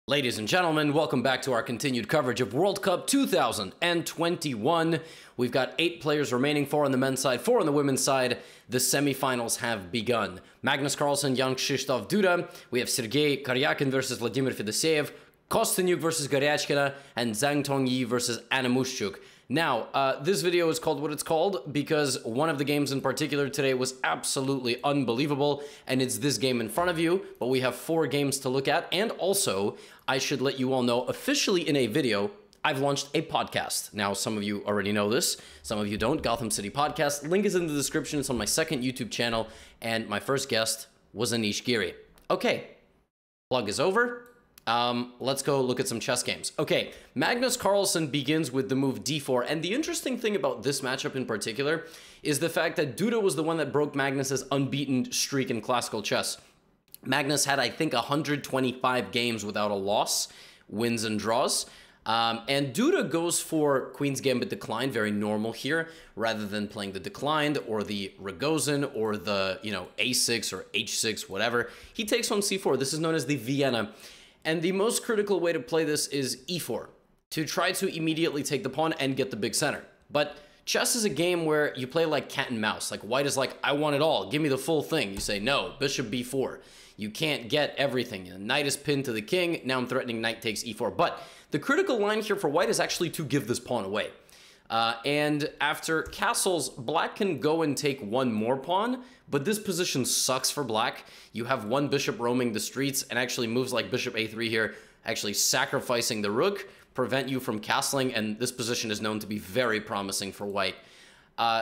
Ladies and gentlemen, welcome back to our continued coverage of World Cup 2021. We've got 8 players remaining, 4 on the men's side, 4 on the women's side. The semifinals have begun. Magnus Carlsen, Jan Krzysztof Duda. We have Sergei Karyakin versus Vladimir Fedoseev, Kostyuk versus Goryachkina, and Zhang Tongyi versus Anna Mushchuk. Now, this video is called what it's called because one of the games in particular today was absolutely unbelievable, and it's this game in front of you, but we have 4 games to look at, and also, I should let you all know, officially in a video, I've launched a podcast. Now, some of you already know this, some of you don't. Gotham City Podcast, link is in the description. It's on my second YouTube channel, and my first guest was Anish Giri. Okay, plug is over. Let's go look at some chess games. Okay, Magnus Carlsen begins with the move d4, and the interesting thing about this matchup in particular is the fact that Duda was the one that broke Magnus's unbeaten streak in classical chess. Magnus had, I think, 125 games without a loss, wins and draws. And Duda goes for Queen's Gambit decline, very normal here, rather than playing the declined or the Rogozin or the, a6 or h6, whatever. He takes on c4. This is known as the Vienna. And the most critical way to play this is e4, to try to immediately take the pawn and get the big center. But chess is a game where you play like cat and mouse. Like white is like, I want it all, give me the full thing. You say, no, bishop b4. You can't get everything. The knight is pinned to the king. Now I'm threatening knight takes e4. But the critical line here for white is actually to give this pawn away. And after castles, black can go and take one more pawn, but this position sucks for black. You have one bishop roaming the streets, and actually moves like bishop a3 here, actually sacrificing the rook, prevent you from castling, and this position is known to be very promising for white.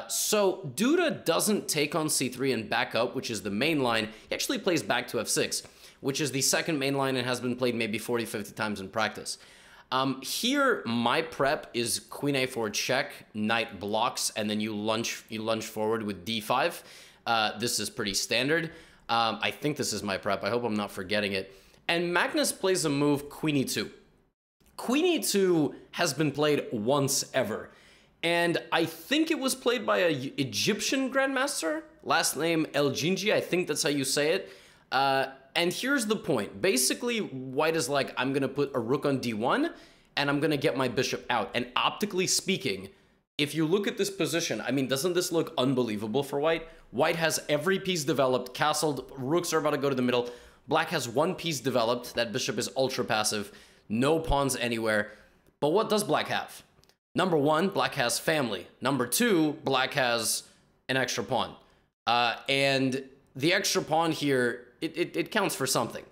So Duda doesn't take on c3 and back up, which is the main line. He actually plays back to f6, which is the second main line and has been played maybe 40-50 times in practice. Here, my prep is queen a4 check, knight blocks, and then you lunge forward with d5. This is pretty standard. I think this is my prep. I hope I'm not forgetting it. And Magnus plays a move, queen e2. Queen e2 has been played once ever. And I think it was played by an Egyptian grandmaster, last name El Jinji, I think that's how you say it. And here's the point. Basically, white is like, I'm going to put a rook on d1, and I'm going to get my bishop out. And optically speaking, if you look at this position, I mean, doesn't this look unbelievable for white? White has every piece developed, castled, rooks are about to go to the middle. Black has one piece developed. That bishop is ultra passive. No pawns anywhere. But what does black have? Number 1, black has family. Number 2, black has an extra pawn. And the extra pawn here, it counts for something.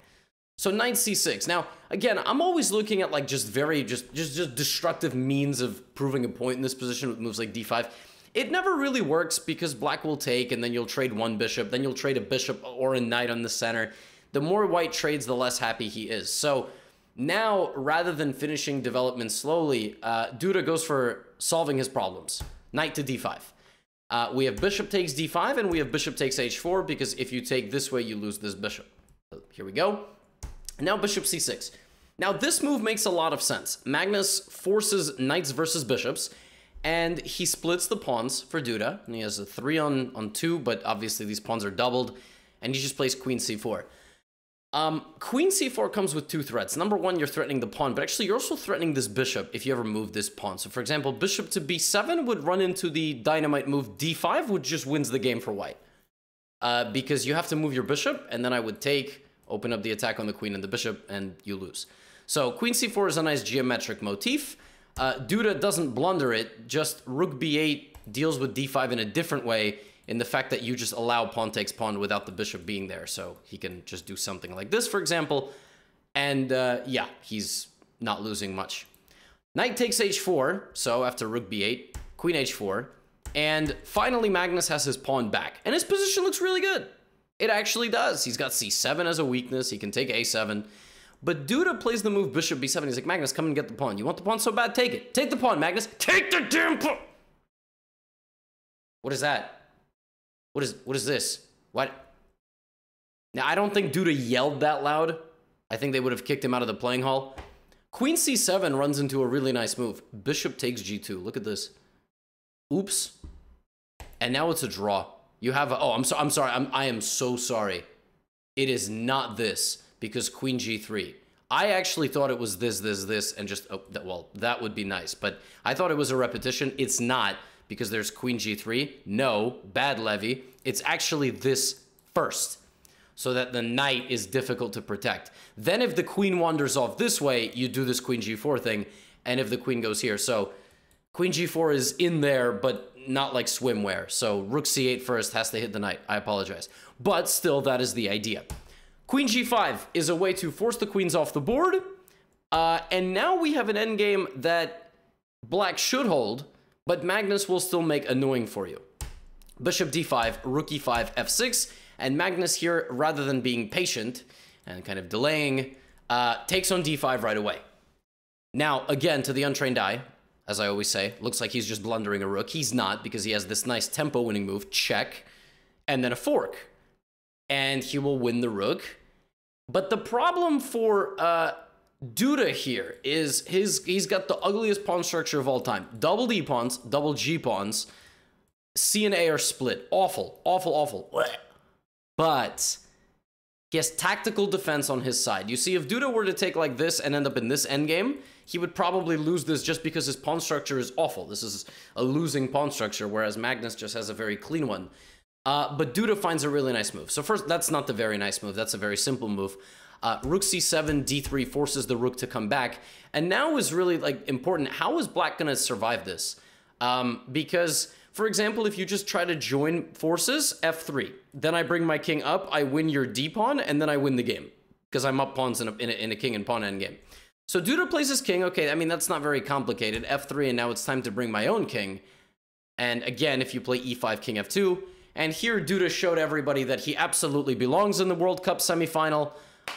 So knight c6. Now, again, I'm always looking at like just destructive means of proving a point in this position with moves like d5. It never really works because black will take, and then you'll trade one bishop, then you'll trade a bishop or a knight on the center. The more white trades, the less happy he is. So now, rather than finishing development slowly, Duda goes for solving his problems. Knight to d5. We have bishop takes d5, and we have bishop takes h4, because if you take this way, you lose this bishop. So here we go. And now bishop c6. Now, this move makes a lot of sense. Magnus forces knights versus bishops, and he splits the pawns for Duda. And he has a 3 on 2, but obviously these pawns are doubled, and he just plays queen c4. Queen c4 comes with 2 threats. Number 1, you're threatening the pawn, but actually you're also threatening this bishop if you ever move this pawn. So for example, bishop to b7 would run into the dynamite move d5, which just wins the game for white. Because you have to move your bishop, and then I would take, open up the attack on the queen and the bishop, and you lose. So queen c4 is a nice geometric motif. Duda doesn't blunder it, just rook b8 deals with d5 in a different way, in the fact that you just allow pawn takes pawn without the bishop being there. So he can just do something like this, for example. And yeah, he's not losing much. Knight takes h4. So after rook b8, queen h4. And finally, Magnus has his pawn back. And his position looks really good. It actually does. He's got c7 as a weakness. He can take a7. But Duda plays the move bishop b7. He's like, Magnus, come and get the pawn. You want the pawn so bad? Take it. Take the pawn, Magnus. Take the damn pawn. What is that? What is this? What? Now, I don't think Duda yelled that loud. I think they would have kicked him out of the playing hall. Queen c7 runs into a really nice move. Bishop takes g2. Look at this. Oops. And now it's a draw. You have a... Oh, I'm sorry. I am so sorry. It is not this, because queen g3. I actually thought it was this, and just, oh, well, that would be nice. But I thought it was a repetition. It's not, because there's queen g3. No, bad levy. It's actually this first, so that the knight is difficult to protect. Then if the queen wanders off this way, you do this queen g4 thing, and if the queen goes here. So queen g4 is in there, but not like swimwear. So rook c8 first has to hit the knight. I apologize. But still, that is the idea. Queen g5 is a way to force the queens off the board. And now we have an endgame that black should hold, but Magnus will still make annoying for you. Bishop d5, rook e5, f6, and Magnus here, rather than being patient and kind of delaying, takes on d5 right away. Now, again, to the untrained eye, as I always say, looks like he's just blundering a rook. He's not, because he has this nice tempo-winning move, check, and then a fork. And he will win the rook. But the problem for Duda here is he's got the ugliest pawn structure of all time. Double D pawns, double G pawns, C and A are split. Awful, awful, awful. But he has tactical defense on his side. You see, if Duda were to take like this and end up in this endgame, he would probably lose this just because his pawn structure is awful. This is a losing pawn structure, whereas Magnus just has a very clean one. But Duda finds a really nice move. So first, that's not the very nice move. That's a very simple move. Rook c7, d3 forces the rook to come back. And now is really like important. How is black going to survive this? Because, for example, if you just try to join forces, f3, then I bring my king up, I win your d pawn, and then I win the game because I'm up pawns in a king and pawn endgame. So Duda plays his king. Okay, I mean, that's not very complicated. f3, and now it's time to bring my own king. And again, if you play e5, king f2, and here Duda showed everybody that he absolutely belongs in the World Cup semifinal,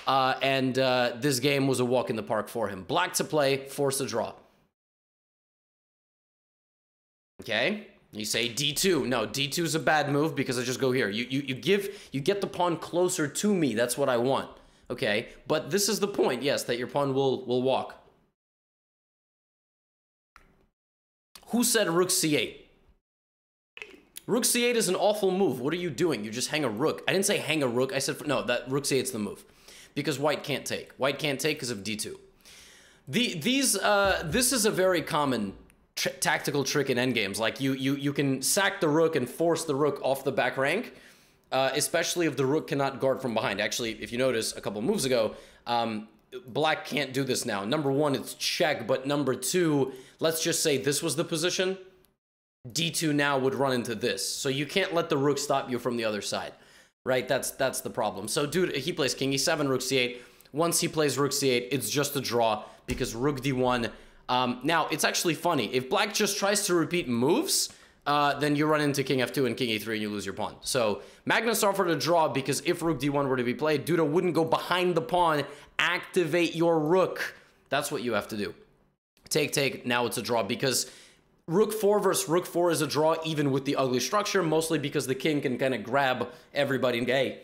and this game was a walk in the park for him. Black to play, force a draw. Okay, you say d2. No, d2 is a bad move because I just go here. You get the pawn closer to me. That's what I want. Okay, but this is the point, yes, that your pawn will walk. Who said rook c8? Rook c8 is an awful move. What are you doing? You just hang a rook. I didn't say hang a rook. I said, no, that rook c8 is the move. Because white can't take. White can't take because of d2. This is a very common tactical trick in endgames. Like, you can sack the rook and force the rook off the back rank, especially if the rook cannot guard from behind. Actually, if you notice, a couple moves ago, black can't do this now. Number one, it's check, but number two, let's just say this was the position. d2 now would run into this. So you can't let the rook stop you from the other side, right? That's the problem. So dude, he plays king e7, rook c8. Once he plays rook c8, it's just a draw because rook d1. Now, it's actually funny. If black just tries to repeat moves, then you run into king f2 and king e3 and you lose your pawn. So Magnus offered a draw because if rook d1 were to be played, Duda wouldn't go behind the pawn, activate your rook. That's what you have to do. Take, take, now it's a draw because rook 4 versus rook 4 is a draw even with the ugly structure, mostly because the king can kind of grab everybody and go, hey,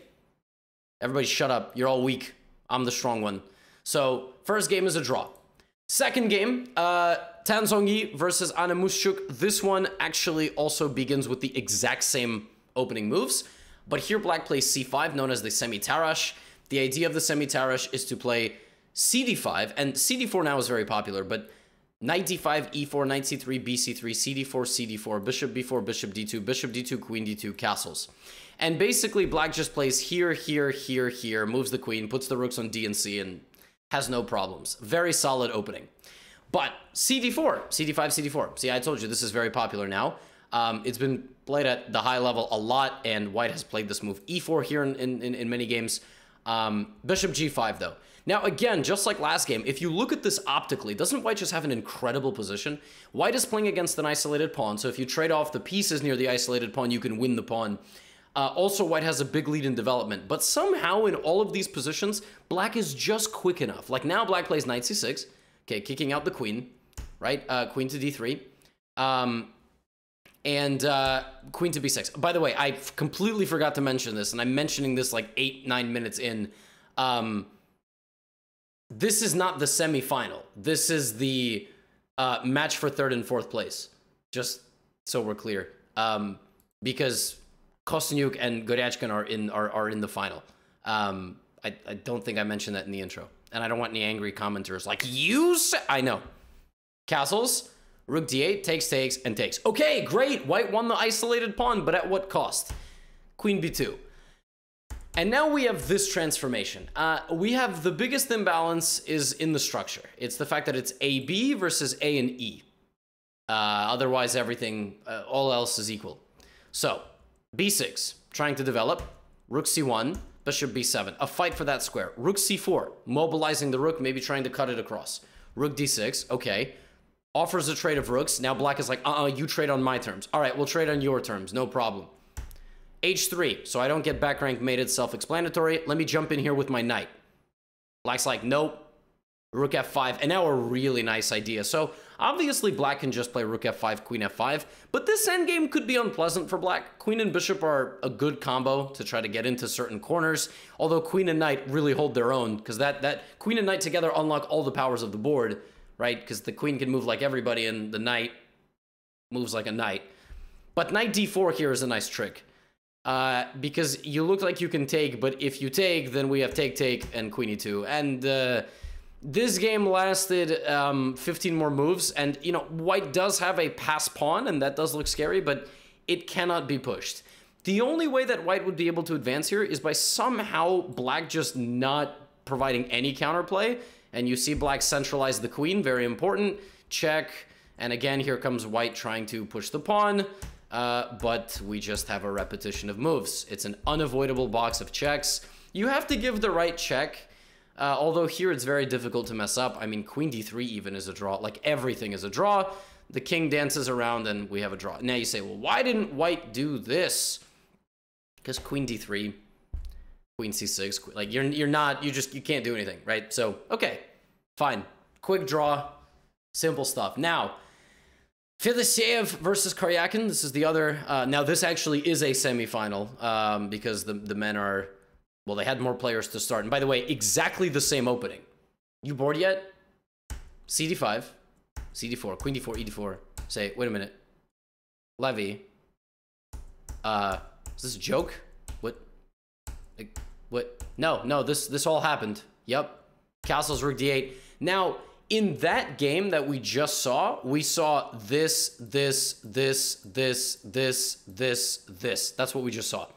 everybody shut up, you're all weak, I'm the strong one. So first game is a draw. Second game, Tan Zhongyi versus Anna Muschuk. This one actually also begins with the exact same opening moves, but here black plays c5, known as the semi-tarash. The idea of the semi-tarash is to play cd5, and cd4 now is very popular, but knight d5, e4, knight c3, bc3, cd4, cd4, bishop b4, bishop d2, queen d2, castles. And basically, black just plays here, here, here, here, moves the queen, puts the rooks on d and c, and has no problems. Very solid opening. But cd4, cd5, cd4. See, I told you, this is very popular now. It's been played at the high level a lot, and white has played this move. e4 here in many games. Bishop g5, though. Now, again, just like last game, if you look at this optically, doesn't white just have an incredible position? White is playing against an isolated pawn, so if you trade off the pieces near the isolated pawn, you can win the pawn. Also, white has a big lead in development, but somehow in all of these positions, black is just quick enough. Like now, black plays knight c6, okay, kicking out the queen, right? Queen to d3, and queen to b6. By the way, I completely forgot to mention this, and I'm mentioning this like 8-9 minutes in. This is not the semifinal. This is the match for third and fourth place, just so we're clear, because Kostyuk and Goryachkin are in the final. I don't think I mentioned that in the intro. And I don't want any angry commenters like, you say... I know. Castles, rook d8, takes, and takes. Okay, great. White won the isolated pawn, but at what cost? Queen b2. And now we have this transformation. We have the biggest imbalance is in the structure. It's the fact that it's AB versus A and E. Otherwise, everything, all else is equal. So, b6, trying to develop. Rook c1, bishop b7. A fight for that square. Rook c4, mobilizing the rook, maybe trying to cut it across. Rook d6, okay. Offers a trade of rooks. Now black is like, you trade on my terms. All right, we'll trade on your terms, no problem. h3, so I don't get back rank mated, self-explanatory. Let me jump in here with my knight. Black's like, nope. Rook f5, and now a really nice idea. So obviously black can just play rook f5, queen f5, but this endgame could be unpleasant for black. Queen and bishop are a good combo to try to get into certain corners, although queen and knight really hold their own, because that queen and knight together unlock all the powers of the board, right? Because the queen can move like everybody, and the knight moves like a knight. But knight d4 here is a nice trick. Because you look like you can take, but if you take, then we have take, and queen e2. And this game lasted 15 more moves, and, you know, white does have a pass pawn, and that does look scary, but it cannot be pushed. The only way that white would be able to advance here is by somehow black just not providing any counterplay, and you see black centralize the queen, very important, check, and again, here comes white trying to push the pawn. But we just have a repetition of moves. It's an unavoidable box of checks. You have to give the right check, although here it's very difficult to mess up. I mean, queen d3 even is a draw. Like, everything is a draw. The king dances around and we have a draw. Now you say, well, why didn't white do this? Because queen d3, queen c6, like, you can't do anything, right? So, okay, fine. Quick draw, simple stuff. Now, Fedosеев versus Karyakin. This is the other. Now, this actually is a semifinal because the men are, well, they had more players to start. And by the way, exactly the same opening. You bored yet? CD5, CD4, Queen D4, E4. Say, wait a minute. Levy. Is this a joke? What? Like, what? No, this all happened. Yep. Castles, Rook D8. Now, in that game that we just saw, we saw this. That's what we just saw.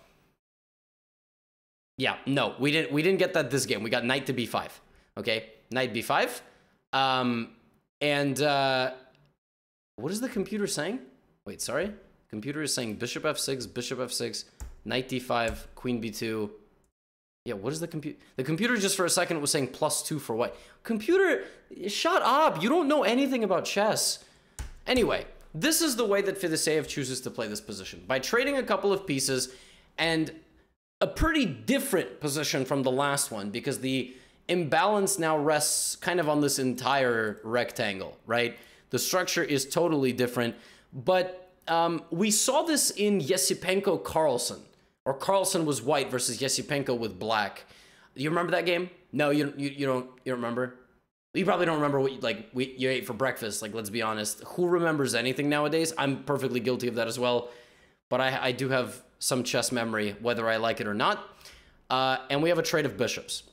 Yeah, no, we didn't get that this game. We got knight to b5. Okay, knight b5. What is the computer saying? Wait, sorry. Computer is saying bishop f6, knight d5, queen b2. Yeah, what is the computer? The computer just for a second was saying +2 for white. Computer, shut up. You don't know anything about chess. Anyway, this is the way that Fedosеев chooses to play this position. By trading a couple of pieces and a pretty different position from the last one, because the imbalance now rests kind of on this entire rectangle, right? The structure is totally different, but we saw this in Yesipenko-Carlsen. Or Carlsen was white versus Yesipenko with black. You remember that game? No, you don't remember? You probably don't remember what you ate for breakfast. Like, let's be honest. Who remembers anything nowadays? I'm perfectly guilty of that as well. But I do have some chess memory, whether I like it or not. And we have a trade of bishops.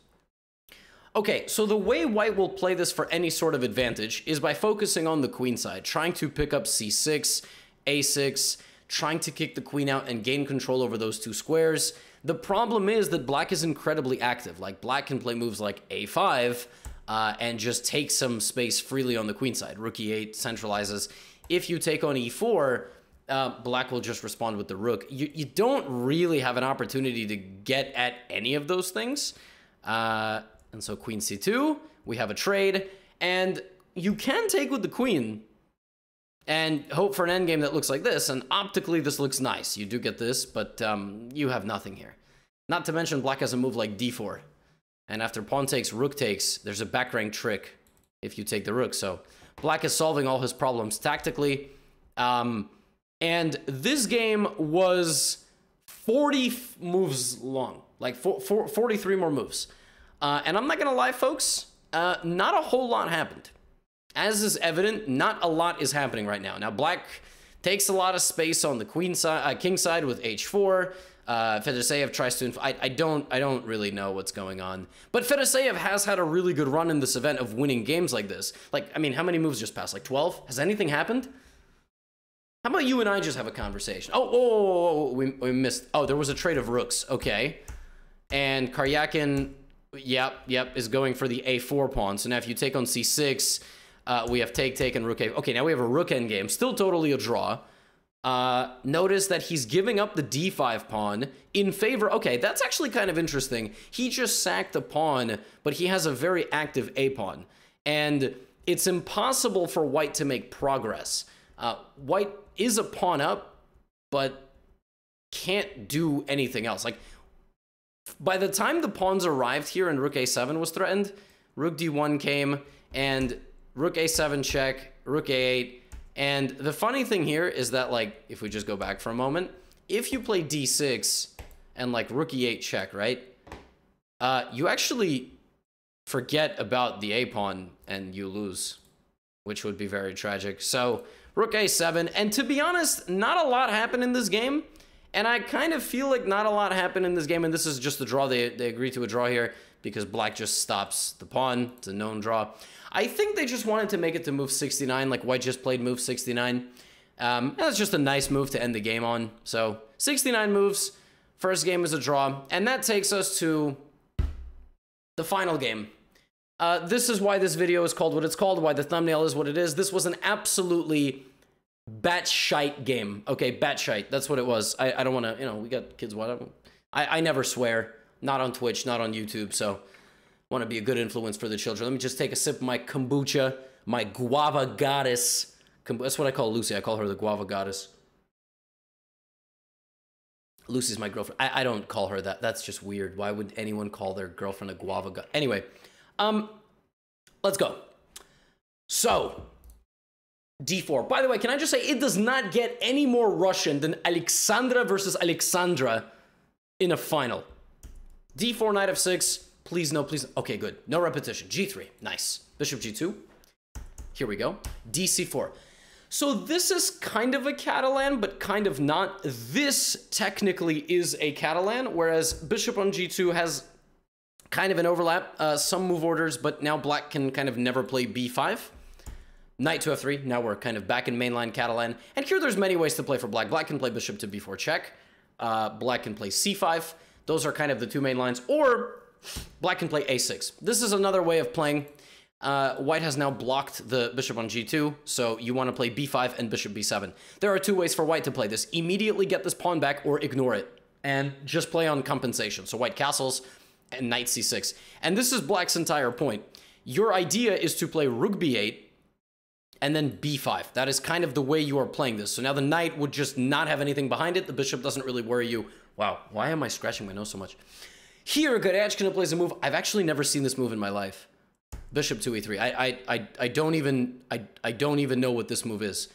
Okay, so the way white will play this for any sort of advantage is by focusing on the queen side, trying to pick up c6, a6, trying to kick the queen out and gain control over those two squares. The problem is that black is incredibly active. Like, black can play moves like a5 and just take some space freely on the queen side. Rook e8 centralizes. If you take on e4, black will just respond with the rook. You don't really have an opportunity to get at any of those things. And so queen c2, we have a trade, and you can take with the queen and hope for an endgame that looks like this, and optically this looks nice. You do get this, but you have nothing here. Not to mention black has a move like d4, and after pawn takes, rook takes, there's a back rank trick if you take the rook, so black is solving all his problems tactically. And this game was 40 moves long, like 43 more moves. And I'm not gonna lie, folks, not a whole lot happened. As is evident, not a lot is happening right now. Now, black takes a lot of space on the queen side, king side with h4. Fedoseev tries to... I don't really know what's going on. But Fedoseev has had a really good run in this event of winning games like this. Like, I mean, how many moves just passed? Like 12? Has anything happened? How about you and I just have a conversation? Oh, we missed... Oh, there was a trade of rooks. Okay. And Karyakin, yep, is going for the a4 pawn. So now if you take on c6, we have take, and rook a... Okay, now we have a rook endgame. Still totally a draw. Notice that he's giving up the d5 pawn in favor... Okay, that's actually kind of interesting. He just sacked a pawn, but he has a very active a pawn. And it's impossible for white to make progress. White is a pawn up, but can't do anything else. Like, by the time the pawns arrived here and rook a7 was threatened, rook d1 came, and rook a7 check, rook a8... And the funny thing here is that, like, if we just go back for a moment, if you play d6 and, like, rook e8 check, right? You actually forget about the a-pawn and you lose, which would be very tragic. So, rook a7, and to be honest, not a lot happened in this game. And I kind of feel like not a lot happened in this game, and this is just a draw. They agree to a draw here because black just stops the pawn. It's a known draw. I think they just wanted to make it to move 69, like white just played move 69. That's just a nice move to end the game on. So 69 moves, first game is a draw, and that takes us to the final game. This is why this video is called what it's called, why the thumbnail is what it is. This was an absolutely batshite game. Okay, batshite, that's what it was. I don't want to, you know, we got kids, whatever. I never swear, not on Twitch, not on YouTube, so... want to be a good influence for the children. Let me just take a sip of my kombucha, my guava goddess. That's what I call Lucy. I call her the guava goddess. Lucy's my girlfriend. I don't call her that. That's just weird. Why would anyone call their girlfriend a guava goddess? Anyway, let's go. So, d4. By the way, can I just say, it does not get any more Russian than Alexandra versus Alexandra in a final. d4, knight f6. Please, no, please. Okay, good. No repetition. G3. Nice. Bishop G2. Here we go. DC4. So this is kind of a Catalan, but kind of not. This technically is a Catalan, whereas Bishop on G2 has kind of an overlap. Some move orders, but now black can kind of never play B5. Knight to F3. Now we're kind of back in mainline Catalan. And here there's many ways to play for black. Black can play Bishop to B4 check. Black can play C5. Those are kind of the two main lines. Or... black can play a6. This is another way of playing. White has now blocked the bishop on g2, so you want to play b5 and bishop b7. There are two ways for white to play this. Immediately get this pawn back or ignore it, and just play on compensation. So white castles and knight c6. And this is black's entire point. Your idea is to play rook b8 and then b5. That is kind of the way you are playing this. So now the knight would just not have anything behind it. The bishop doesn't really worry you. Wow, why am I scratching my nose so much? Here, Goryachkina plays a move. I've actually never seen this move in my life. Bishop to e3. I don't even know what this move is.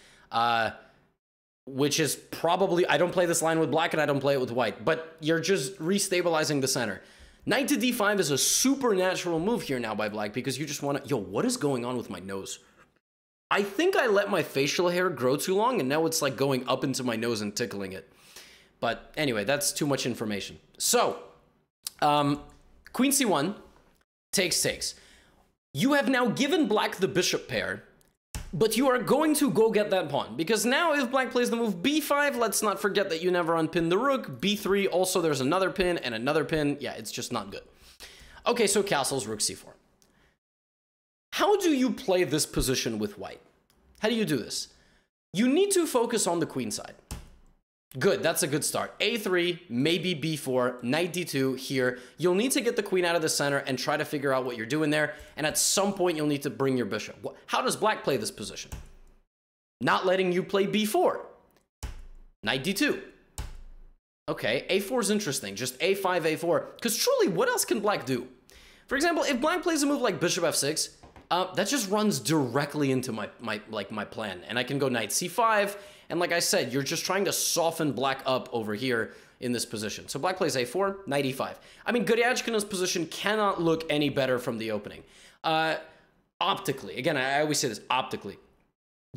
Which is probably, I don't play this line with black and I don't play it with white, but you're just restabilizing the center. Knight to d5 is a supernatural move here now by black because you just want to, yo, what is going on with my nose? I think I let my facial hair grow too long and now it's like going up into my nose and tickling it. But anyway, that's too much information. So, queen c1, takes. You have now given black the bishop pair, but you are going to go get that pawn. Because now if black plays the move b5, let's not forget that you never unpin the rook. b3, also there's another pin and another pin. Yeah, it's just not good. Okay, so castles, rook c4. How do you play this position with white? How do you do this? You need to focus on the queen side. Good, that's a good start. a3, maybe b4, knight d2 here. You'll need to get the queen out of the center and try to figure out what you're doing there. And at some point, you'll need to bring your bishop. How does black play this position? Not letting you play b4. Knight d2. Okay, a4 is interesting. Just a5, a4. Because truly, what else can black do? For example, if black plays a move like bishop f6, that just runs directly into my plan. And I can go knight c5. And like I said, you're just trying to soften black up over here in this position. So black plays a4, knight e5. I mean, Goryachkina's position cannot look any better from the opening. Optically, again, I always say this, optically.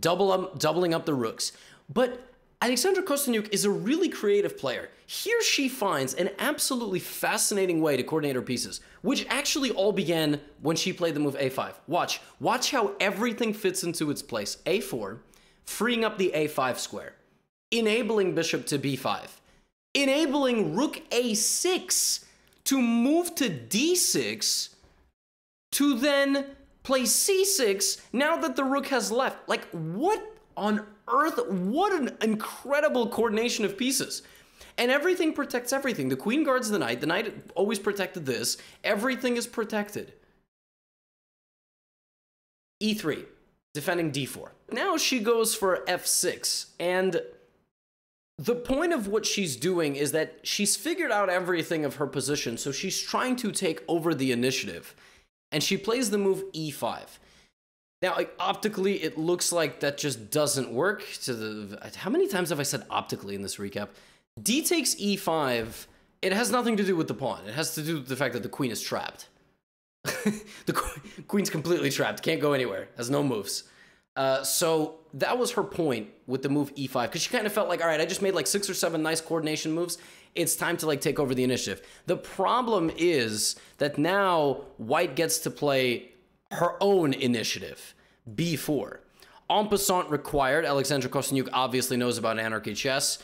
Doubling up the rooks. But Alexandra Kostyniuk is a really creative player. Here she finds an absolutely fascinating way to coordinate her pieces, which actually all began when she played the move a5. Watch how everything fits into its place. a4, freeing up the a5 square, enabling bishop to b5, enabling rook a6 to move to d6, to then play c6 now that the rook has left. Like, what on earth? What an incredible coordination of pieces. And everything protects everything. The queen guards the knight always protected this. Everything is protected. e3, defending d4. Now she goes for f6, and the point of what she's doing is that she's figured out everything of her position, so she's trying to take over the initiative, and she plays the move e5. Now, like, optically, it looks like that just doesn't work. How many times have I said optically in this recap? D takes e5, it has nothing to do with the pawn. It has to do with the fact that the queen is trapped. The queen's completely trapped, can't go anywhere, has no moves. So that was her point with the move e5, because she kind of felt like, all right, I just made like 6 or 7 nice coordination moves. It's time to like take over the initiative. The problem is that now white gets to play her own initiative, b4. En passant required, Alexandra Kostyniuk obviously knows about anarchy chess.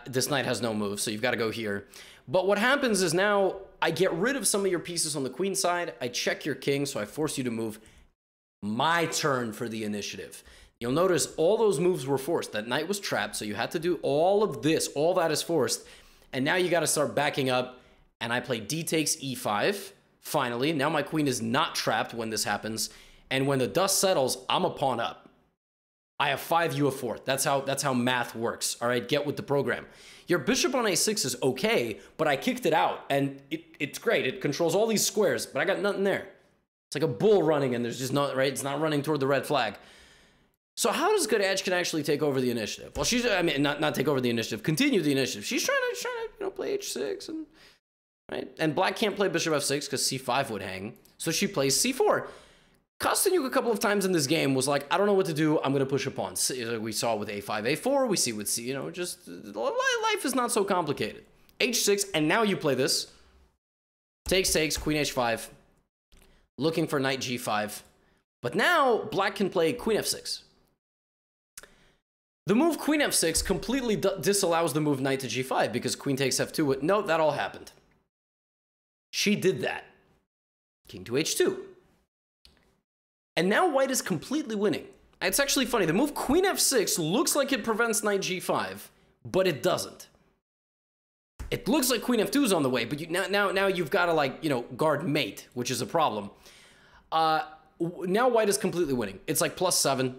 This knight has no move, so you've got to go here. But what happens is now I get rid of some of your pieces on the queen side. I check your king, so I force you to move. My turn for the initiative. You'll notice all those moves were forced. That knight was trapped, so you had to do all of this. All that is forced. And now you got to start backing up. And I play d takes e5. Finally, now my queen is not trapped when this happens. And when the dust settles, I'm a pawn up. I have 5, you have 4. That's how math works. All right, get with the program. Your bishop on a6 is okay, but I kicked it out, and it's great. It controls all these squares, but I got nothing there. It's like a bull running, and there's just not, right? It's not running toward the red flag. So how does good edge can actually take over the initiative? Well, she's, I mean, not take over the initiative, continue the initiative. She's trying to you know, play h6, and right? And black can't play bishop f6 because c5 would hang. So she plays c4. Kostyniuk a couple of times in this game was like, I don't know what to do. I'm going to push a pawn. We saw with a5, a4. We see with c, you know, just life is not so complicated. h6, and now you play this. Takes, queen h5. Looking for knight g5. But now black can play queen f6. The move queen f6 completely disallows the move knight to g5 because queen takes f2. No, that all happened. She did that. King to h2. And now white is completely winning. It's actually funny. The move queen f6 looks like it prevents knight g5, but it doesn't. It looks like queen f2 is on the way, but now you've got to, like, you know, guard mate, which is a problem. Now white is completely winning. It's like +7.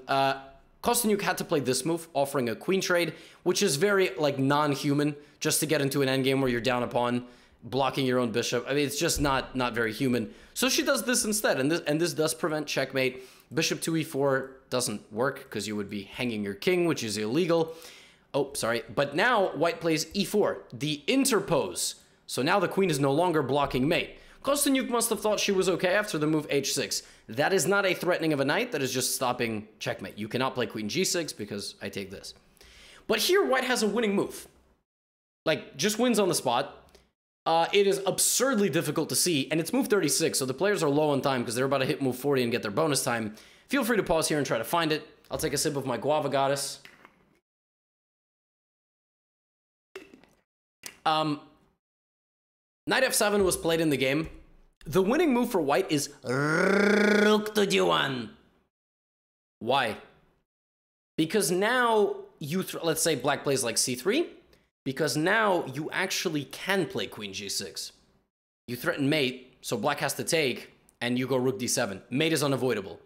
Kostyniuk had to play this move, offering a queen trade, which is very, like, non-human, just to get into an endgame where you're down a pawn, blocking your own bishop. I mean, it's just not very human. So she does this instead, and this does prevent checkmate. Bishop to e4 doesn't work because you would be hanging your king, which is illegal. Oh, sorry. But now white plays e4, the interpose. So now the queen is no longer blocking mate. Kostyniuk must have thought she was okay after the move h6. That is not a threatening of a knight. That is just stopping checkmate. You cannot play queen g6 because I take this. But here white has a winning move. Like, just wins on the spot. It is absurdly difficult to see, and it's move 36, so the players are low on time because they're about to hit move 40 and get their bonus time. Feel free to pause here and try to find it. I'll take a sip of my guava goddess. Knight f7 was played in the game. The winning move for white is rook to d1. Why? Because now let's say black plays like c3. Because now you actually can play queen g6. You threaten mate, so black has to take, and you go rook d7. Mate is unavoidable.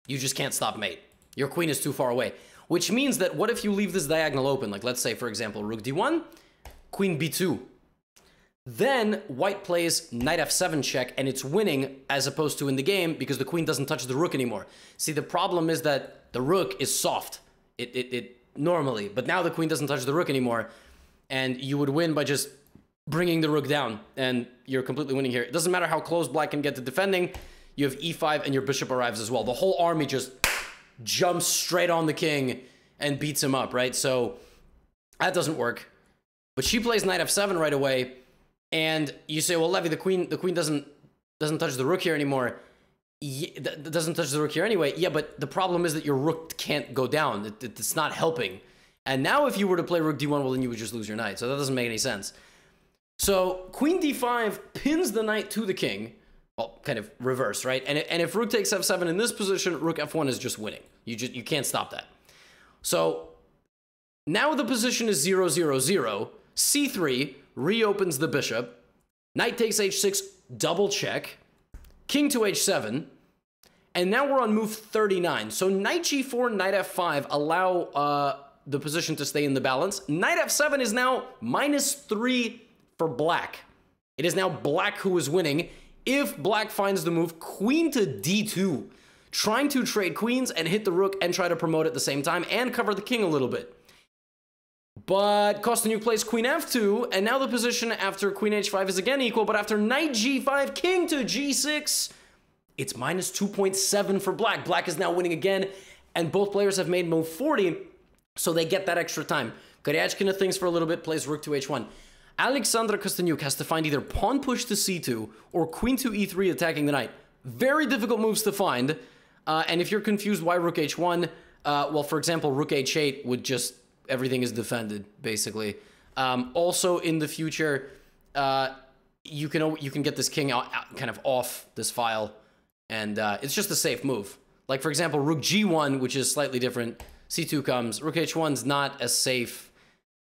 You just can't stop mate. Your queen is too far away. Which means that what if you leave this diagonal open? Like, let's say, for example, rook d1, queen b2. Then white plays knight f7 check, and it's winning as opposed to in the game because the queen doesn't touch the rook anymore. See, the problem is that the rook is soft. Normally, but now the queen doesn't touch the rook anymore, and you would win by just bringing the rook down, and you're completely winning here. It doesn't matter how close black can get to defending. You have e5, and your bishop arrives as well. The whole army just jumps straight on the king, and beats him up, right? So that doesn't work. But she plays knight f7 right away, and you say, well, Levy, the queen doesn't touch the rook here anymore. Doesn't touch the rook here anyway. Yeah, but the problem is that your rook can't go down. It's not helping. And now if you were to play rook d1, well, then you would just lose your knight. So that doesn't make any sense. So queen d5 pins the knight to the king. Well, kind of reverse, right? And if rook takes f7 in this position, rook f1 is just winning. You can't stop that. So now the position is 0-0-0. c3 reopens the bishop. Knight takes h6, double check. King to h7. And now we're on move 39. So knight g4, knight f5 allow the position to stay in the balance. Knight f7 is now -3 for black. It is now black who is winning. If black finds the move queen to d2, trying to trade queens and hit the rook and try to promote at the same time and cover the king a little bit. But Kostyuk plays queen f2, and now the position after queen h5 is again equal, but after knight g5, king to g6, it's -2.7 for black. Black is now winning again, and both players have made move 40, so they get that extra time. Koryachkina thinks for a little bit, plays rook to h1. Alexandra Kostyuk has to find either pawn push to c2 or queen to e3 attacking the knight. Very difficult moves to find, and if you're confused why rook h1, well, for example, rook h8 would just, everything is defended, basically. Also, in the future, you can get this king out kind of off this file, and it's just a safe move. Like, for example, rook g1, which is slightly different. c2 comes. Rook h1's not as safe.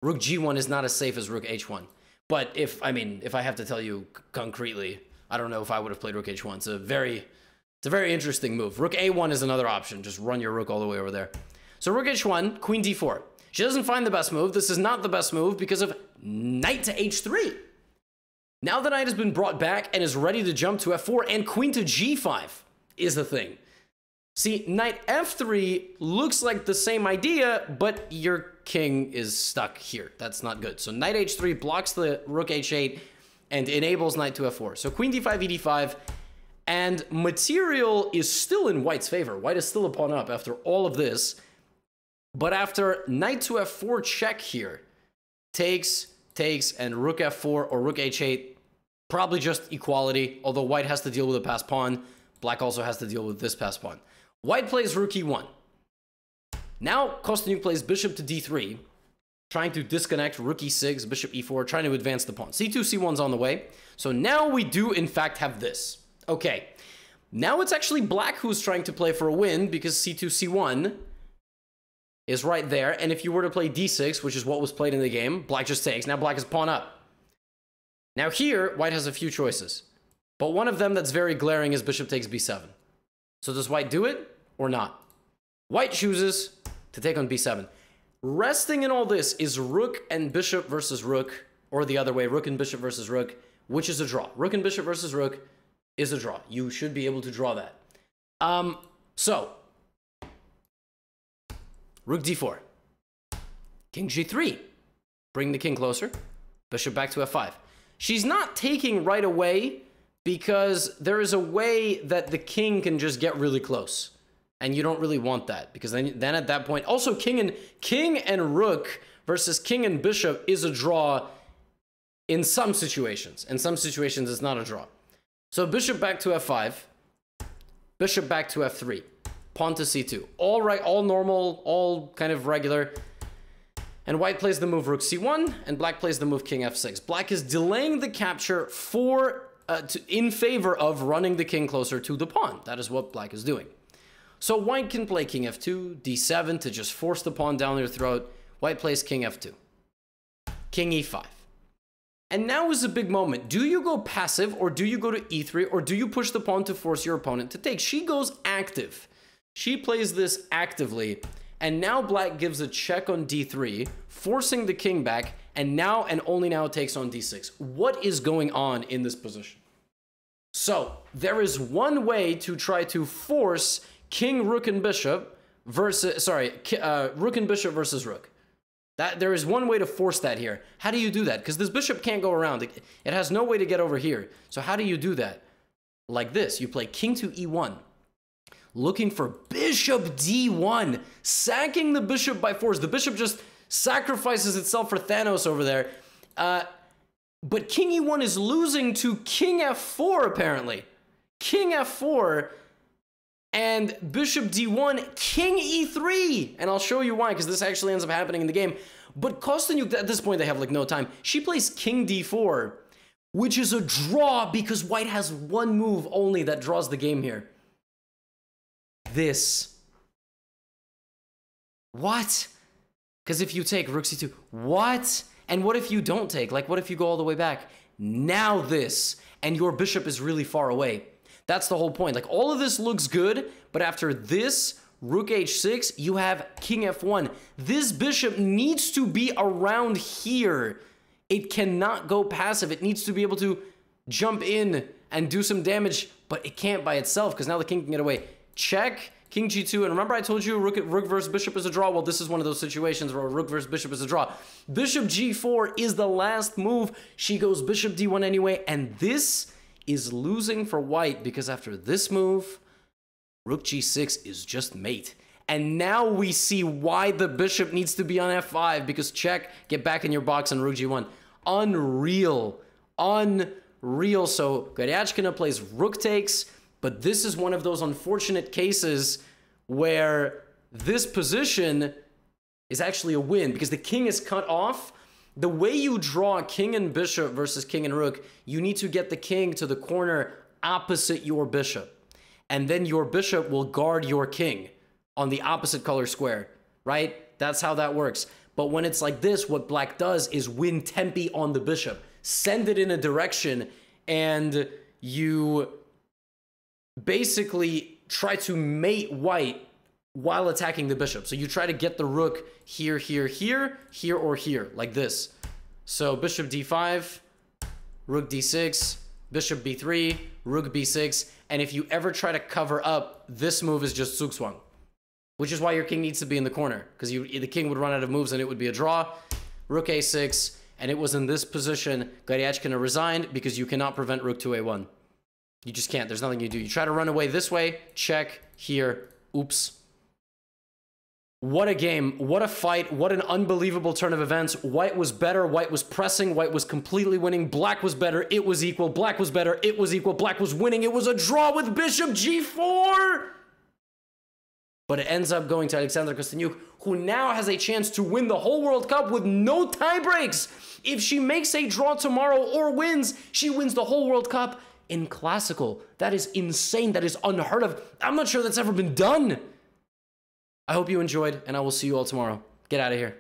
Rook g1 is not as safe as rook h1. But if I have to tell you concretely, I don't know if I would have played rook h1. It's a very interesting move. Rook a1 is another option. Just run your rook all the way over there. So rook h1, queen d4. She doesn't find the best move. This is not the best move because of knight to h3. Now the knight has been brought back and is ready to jump to f4, and queen to g5 is the thing. See, knight f3 looks like the same idea, but your king is stuck here. That's not good. So knight h3 blocks the rook h8 and enables knight to f4. So queen d5, e d5, and material is still in white's favor. White is still a pawn up after all of this. But after knight to f4 check here, takes, and rook f4 or rook h8, probably just equality, although white has to deal with a passed pawn. Black also has to deal with this passed pawn. White plays rook e1. Now Kostyuk plays bishop to d3, trying to disconnect rook e6, bishop e4, trying to advance the pawn. c2, c1's on the way. So now we do, in fact, have this. Okay, now it's actually black who's trying to play for a win because c2, c1 is right there. And if you were to play d6, which is what was played in the game, black just takes. Now black is pawn up. Now here, white has a few choices. But one of them that's very glaring is bishop takes b7. So does white do it or not? White chooses to take on b7. Resting in all this is rook and bishop versus rook, or the other way, rook and bishop versus rook, which is a draw. Rook and bishop versus rook is a draw. You should be able to draw that. So, rook d4. King g3. Bring the king closer. Bishop back to f5. She's not taking right away because there is a way that the king can just get really close. And you don't really want that because then at that point, also king and rook versus king and bishop is a draw in some situations. In some situations, it's not a draw. So bishop back to f5, bishop back to f3, pawn to c2. All right, all normal, all kind of regular. And white plays the move rook c1, and black plays the move king f6. Black is delaying the capture in favor of running the king closer to the pawn. That is what black is doing. So white can play king f2, d7 to just force the pawn down their throat. White plays king f2, king e5. And now is a big moment. Do you go passive, or do you go to e3, or do you push the pawn to force your opponent to take? She goes active. She plays this actively. And now black gives a check on d3, forcing the king back, and now and only now takes on d6. What is going on in this position? So there is one way to try to force king, rook, and bishop versus, rook and bishop versus rook. There is one way to force that here. How do you do that? Because this bishop can't go around. It has no way to get over here. So how do you do that? Like this. You play king to e1, looking for bishop bishop d1, sacking the bishop by force. The bishop just sacrifices itself for Thanos over there. But king e1 is losing to king f4, apparently. King f4 and bishop d1, king e3. And I'll show you why, because this actually ends up happening in the game. But Kostyuk, at this point, they have like no time. She plays king d4, which is a draw because white has one move only that draws the game here. This. What? Because if you take rook c2, what? And what if you don't take? Like, what if you go all the way back? Now this, and your bishop is really far away. That's the whole point. Like, all of this looks good, but after this, rook h6, you have king f1. This bishop needs to be around here. It cannot go passive. It needs to be able to jump in and do some damage, but it can't by itself, because now the king can get away. Check, king g2, and remember I told you rook versus bishop is a draw? Well, this is one of those situations where rook versus bishop is a draw. Bishop g4 is the last move. She goes bishop d1 anyway, and this is losing for white, because after this move, rook g6 is just mate. And now we see why the bishop needs to be on f5, because check, get back in your box on rook g1. Unreal. Unreal. So Goryachkina plays rook takes, but this is one of those unfortunate cases where this position is actually a win, because the king is cut off. The way you draw king and bishop versus king and rook, you need to get the king to the corner opposite your bishop. And then your bishop will guard your king on the opposite color square, right? That's how that works. But when it's like this, what black does is win tempi on the bishop. Send it in a direction, and you basically try to mate white while attacking the bishop. So you try to get the rook here, here, here, here, or here, like this. So bishop d5, rook d6, bishop b3, rook b6, and if you ever try to cover up, this move is just zugzwang, which is why your king needs to be in the corner, because the king would run out of moves and it would be a draw. Rook a6, and it was in this position Goryachkina resigned, because you cannot prevent rook to a1. You just can't. There's nothing you do. You try to run away this way, check, here, oops. What a game, what a fight, what an unbelievable turn of events. White was better, white was pressing, white was completely winning, black was better, it was equal, black was better, it was equal, black was winning, it was a draw with bishop g4! But it ends up going to Alexandra Kostyuk, who now has a chance to win the whole World Cup with no tie breaks. If she makes a draw tomorrow or wins, she wins the whole World Cup in classical. That is insane, that is unheard of. I'm not sure that's ever been done. I hope you enjoyed, and I will see you all tomorrow. Get out of here.